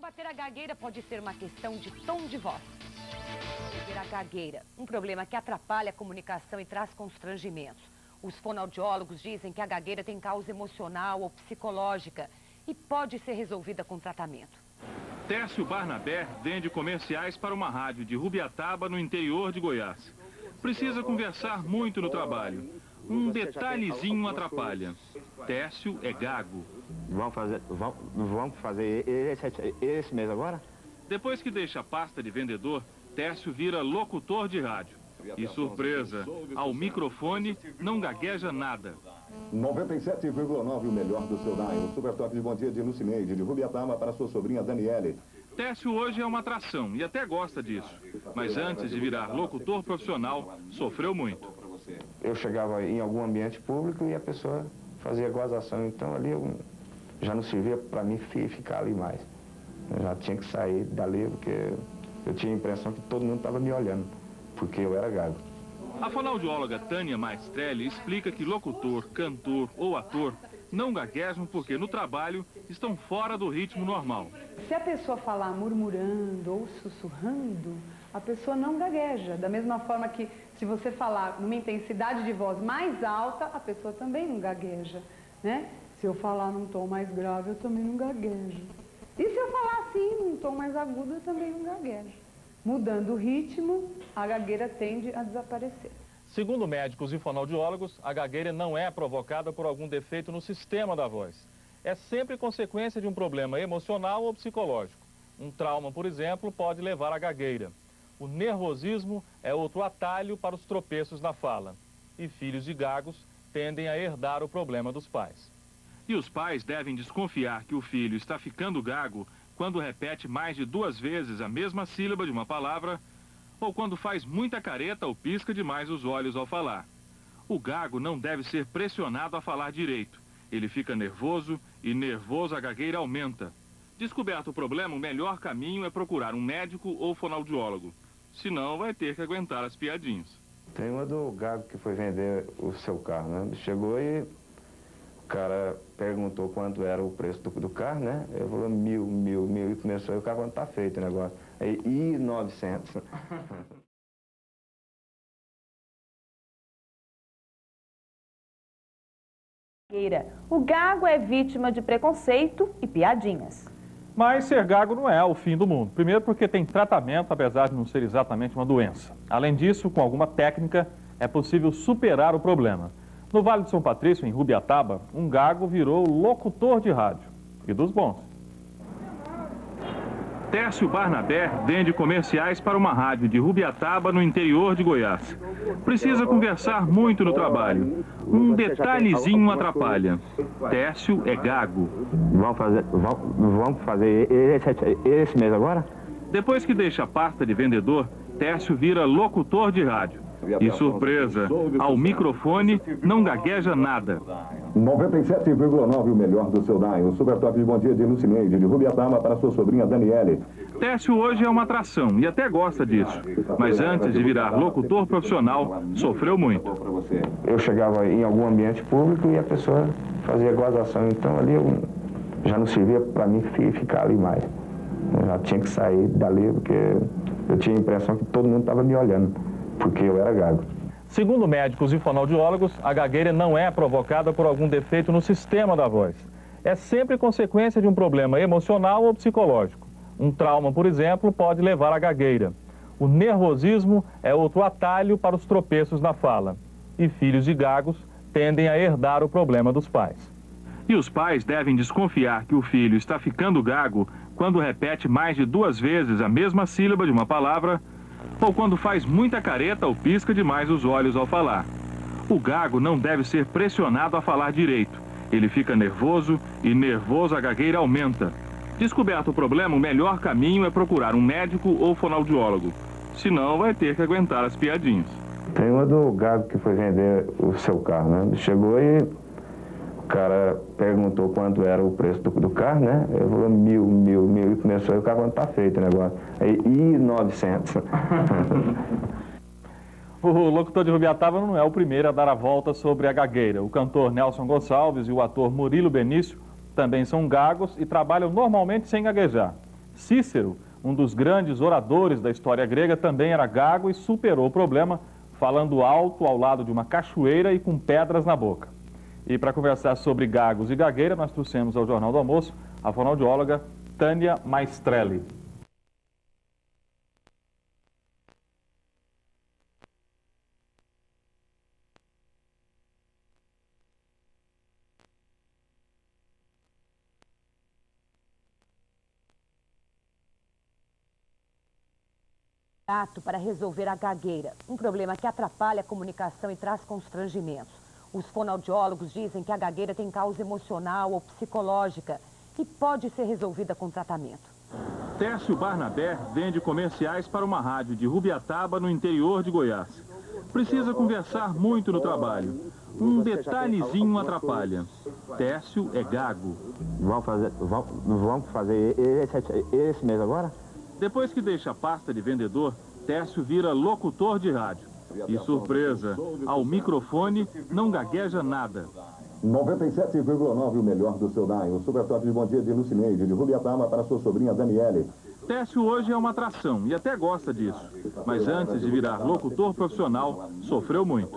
Combater a gagueira pode ser uma questão de tom de voz. Ter a gagueira, um problema que atrapalha a comunicação e traz constrangimentos. Os fonoaudiólogos dizem que a gagueira tem causa emocional ou psicológica e pode ser resolvida com tratamento. Técio Barnabé vende comerciais para uma rádio de Rubiataba, no interior de Goiás. Precisa conversar muito no trabalho. Um detalhezinho atrapalha. Técio é gago. Vamos fazer esse mês agora? Depois que deixa a pasta de vendedor, Técio vira locutor de rádio. E surpresa, ao microfone não gagueja nada. 97,9 o melhor do seu Daio. Super top de bom dia de Lucineide, de Rubiataba, para sua sobrinha Daniele. Técio hoje é uma atração e até gosta disso. Mas antes de virar locutor profissional, sofreu muito. Eu chegava em algum ambiente público e a pessoa fazia gozação. Então ali eu já não servia para mim ficar ali mais. Eu já tinha que sair dali porque eu tinha a impressão que todo mundo estava me olhando, porque eu era gago. A fonoaudióloga Tânia Maestrelli explica que locutor, cantor ou ator não gaguejam porque no trabalho estão fora do ritmo normal. Se a pessoa falar murmurando ou sussurrando, a pessoa não gagueja. Da mesma forma que se você falar numa intensidade de voz mais alta, a pessoa também não gagueja, né? Se eu falar num tom mais grave, eu também não gaguejo. E se eu falar assim, num tom mais agudo, eu também não gaguejo. Mudando o ritmo, a gagueira tende a desaparecer. Segundo médicos e fonoaudiólogos, a gagueira não é provocada por algum defeito no sistema da voz. É sempre consequência de um problema emocional ou psicológico. Um trauma, por exemplo, pode levar à gagueira. O nervosismo é outro atalho para os tropeços na fala. E filhos de gagos tendem a herdar o problema dos pais. E os pais devem desconfiar que o filho está ficando gago quando repete mais de 2 vezes a mesma sílaba de uma palavra ou quando faz muita careta ou pisca demais os olhos ao falar. O gago não deve ser pressionado a falar direito. Ele fica nervoso e nervoso a gagueira aumenta. Descoberto o problema, o melhor caminho é procurar um médico ou fonoaudiólogo. Senão vai ter que aguentar as piadinhas. Tem uma do gago que foi vender o seu carro, né? Chegou e o cara perguntou quanto era o preço do carro, né? Eu falei 1.000, e começou, e o carro quanto tá feito o negócio. Aí, 900. O gago é vítima de preconceito e piadinhas. Mas ser gago não é o fim do mundo. Primeiro porque tem tratamento, apesar de não ser exatamente uma doença. Além disso, com alguma técnica, é possível superar o problema. No Vale de São Patrício, em Rubiataba, um gago virou locutor de rádio. E dos bons. Técio Barnabé vende comerciais para uma rádio de Rubiataba, no interior de Goiás. Precisa conversar muito no trabalho. Um detalhezinho atrapalha. Técio é gago. Vamos fazer esse mês agora? Depois que deixa a pasta de vendedor, Técio vira locutor de rádio. E surpresa, ao microfone não gagueja nada. 97,9 o melhor do seu Daio. Super top de bom dia de Lucineide, de Rubiataba, para sua sobrinha Daniele. Técio hoje é uma atração e até gosta disso. Mas antes de virar locutor profissional, sofreu muito. Eu chegava em algum ambiente público e a pessoa fazia gozação. Então ali eu já não servia para mim ficar ali mais. Eu já tinha que sair dali porque eu tinha a impressão que todo mundo estava me olhando, porque eu era gago. Segundo médicos e fonoaudiólogos, a gagueira não é provocada por algum defeito no sistema da voz. É sempre consequência de um problema emocional ou psicológico. Um trauma, por exemplo, pode levar à gagueira. O nervosismo é outro atalho para os tropeços na fala. E filhos de gagos tendem a herdar o problema dos pais. E os pais devem desconfiar que o filho está ficando gago quando repete mais de 2 vezes a mesma sílaba de uma palavra ou quando faz muita careta ou pisca demais os olhos ao falar. O gago não deve ser pressionado a falar direito. Ele fica nervoso e nervoso a gagueira aumenta. Descoberto o problema, o melhor caminho é procurar um médico ou fonoaudiólogo. Senão vai ter que aguentar as piadinhas. Tem uma do gago que foi vender o seu carro, né? Chegou e o cara perguntou quanto era o preço do carro, né? Eu falei 1.000, e começou, e o carro quanto tá feito o negócio. Aí, 900. O locutor de Rubiataba não é o primeiro a dar a volta sobre a gagueira. O cantor Nelson Gonçalves e o ator Murilo Benício também são gagos e trabalham normalmente sem gaguejar. Cícero, um dos grandes oradores da história grega, também era gago e superou o problema falando alto ao lado de uma cachoeira e com pedras na boca. E para conversar sobre gagos e gagueira, nós trouxemos ao Jornal do Almoço a fonoaudióloga Tânia Maestrelli. Para resolver a gagueira, um problema que atrapalha a comunicação e traz constrangimentos. Os fonoaudiólogos dizem que a gagueira tem causa emocional ou psicológica e pode ser resolvida com tratamento. Tércio Barnabé vende comerciais para uma rádio de Rubiataba, no interior de Goiás. Precisa conversar muito no trabalho. Um detalhezinho atrapalha. Tércio é gago. Vamos fazer esse mês agora? Depois que deixa a pasta de vendedor, Tércio vira locutor de rádio. E surpresa, ao microfone não gagueja nada. 97,9 o melhor do seu Daio. Super top de bom dia de Lucineide, de Rubiataba para sua sobrinha Daniele. Tércio hoje é uma atração e até gosta disso. Mas antes de virar locutor profissional, sofreu muito.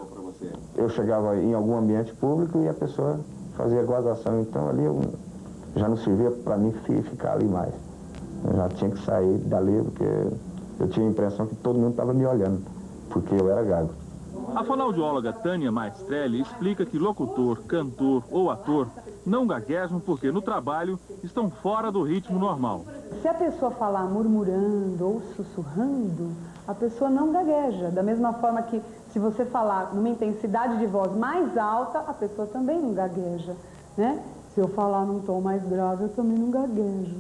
Eu chegava em algum ambiente público e a pessoa fazia gozação. Então ali já não servia para mim ficar ali mais. Eu já tinha que sair dali porque eu tinha a impressão que todo mundo estava me olhando, porque eu era gago. A fonoaudióloga Tânia Maestrelli explica que locutor, cantor ou ator não gaguejam porque no trabalho estão fora do ritmo normal. Se a pessoa falar murmurando ou sussurrando, a pessoa não gagueja. Da mesma forma que se você falar numa intensidade de voz mais alta, a pessoa também não gagueja, né? Se eu falar num tom mais grave, eu também não gaguejo.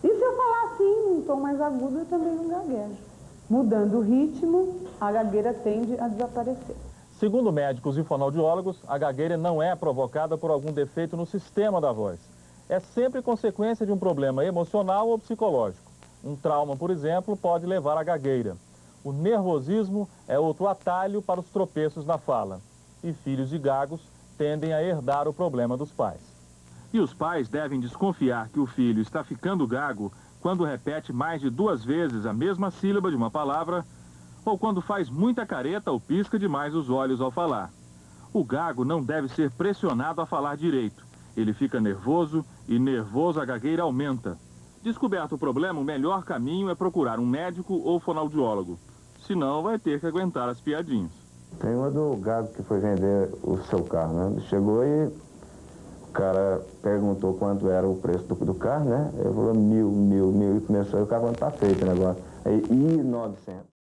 E se eu falar assim, num tom mais agudo, eu também não gaguejo. Mudando o ritmo, a gagueira tende a desaparecer. Segundo médicos e fonoaudiólogos, a gagueira não é provocada por algum defeito no sistema da voz. É sempre consequência de um problema emocional ou psicológico. Um trauma, por exemplo, pode levar à gagueira. O nervosismo é outro atalho para os tropeços na fala. E filhos de gagos tendem a herdar o problema dos pais. E os pais devem desconfiar que o filho está ficando gago quando repete mais de 2 vezes a mesma sílaba de uma palavra ou quando faz muita careta ou pisca demais os olhos ao falar. O gago não deve ser pressionado a falar direito. Ele fica nervoso e nervoso a gagueira aumenta. Descoberto o problema, o melhor caminho é procurar um médico ou fonoaudiólogo. Senão vai ter que aguentar as piadinhas. Tem uma do gago que foi vender o seu carro, né? Chegou e o cara perguntou quanto era o preço do carro, né? Ele falou 1.000, e começou, o carro não tá feito o negócio. Aí, 900.